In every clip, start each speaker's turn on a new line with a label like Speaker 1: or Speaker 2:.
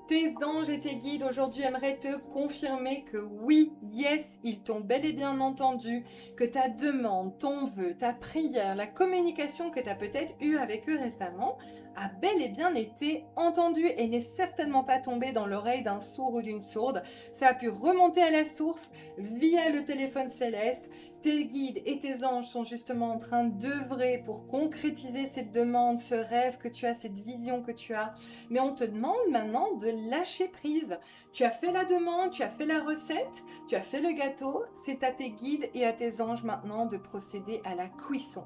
Speaker 1: Tes anges et tes guides aujourd'hui aimeraient te confirmer que oui, yes, ils t'ont bel et bien entendu, que ta demande, ton vœu, ta prière, la communication que tu as peut-être eue avec eux récemment a bel et bien été entendue et n'est certainement pas tombée dans l'oreille d'un sourd ou d'une sourde. Ça a pu remonter à la source via le téléphone céleste. Tes guides et tes anges sont justement en train d'œuvrer pour concrétiser cette demande, ce rêve que tu as, cette vision que tu as. Mais on te demande maintenant de lâcher prise. Tu as fait la demande, tu as fait la recette, tu as fait le gâteau. C'est à tes guides et à tes anges maintenant de procéder à la cuisson.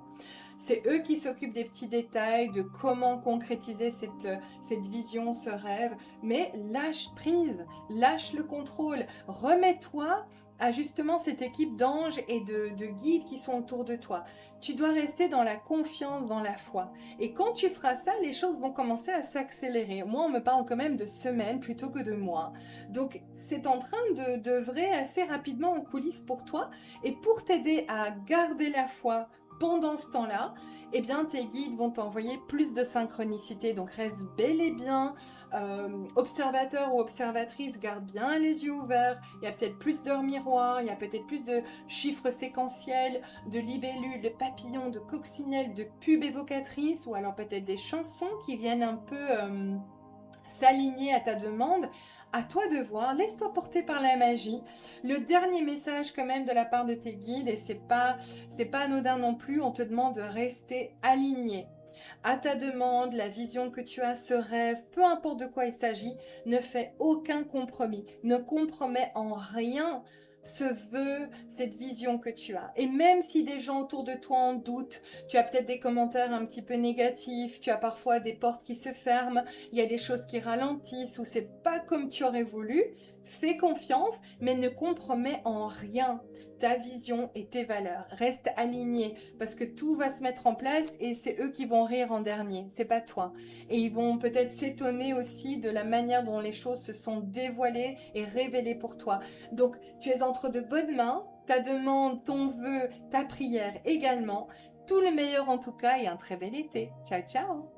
Speaker 1: C'est eux qui s'occupent des petits détails, de comment concrétiser cette vision, ce rêve. Mais lâche prise, lâche le contrôle, remets-toi à justement cette équipe d'anges et de guides qui sont autour de toi. Tu dois rester dans la confiance, dans la foi. Et quand tu feras ça, les choses vont commencer à s'accélérer. Moi, on me parle quand même de semaines plutôt que de mois. Donc, c'est en train d'œuvrer assez rapidement en coulisses pour toi. Et pour t'aider à garder la foi pendant ce temps-là, eh bien, tes guides vont t'envoyer plus de synchronicité. Donc, reste bel et bien observateur ou observatrice, garde bien les yeux ouverts. Il y a peut-être plus d'heures miroirs, il y a peut-être plus de chiffres séquentiels, de libellules, de papillons, de coccinelles, de pubs évocatrices, ou alors peut-être des chansons qui viennent un peu s'aligner à ta demande. À toi de voir, laisse-toi porter par la magie. Le dernier message quand même de la part de tes guides, et c'est pas anodin non plus, on te demande de rester aligné à ta demande, la vision que tu as, ce rêve, peu importe de quoi il s'agit, ne fais aucun compromis, ne compromets en rien ce vœu, cette vision que tu as. Et même si des gens autour de toi en doutent, tu as peut-être des commentaires un petit peu négatifs, tu as parfois des portes qui se ferment, il y a des choses qui ralentissent ou c'est pas comme tu aurais voulu, fais confiance, mais ne compromets en rien ta vision et tes valeurs. Reste aligné parce que tout va se mettre en place et c'est eux qui vont rire en dernier, c'est pas toi. Et ils vont peut-être s'étonner aussi de la manière dont les choses se sont dévoilées et révélées pour toi. Donc tu es entre de bonnes mains, ta demande, ton vœu, ta prière également. Tout le meilleur en tout cas et un très bel été. Ciao ciao.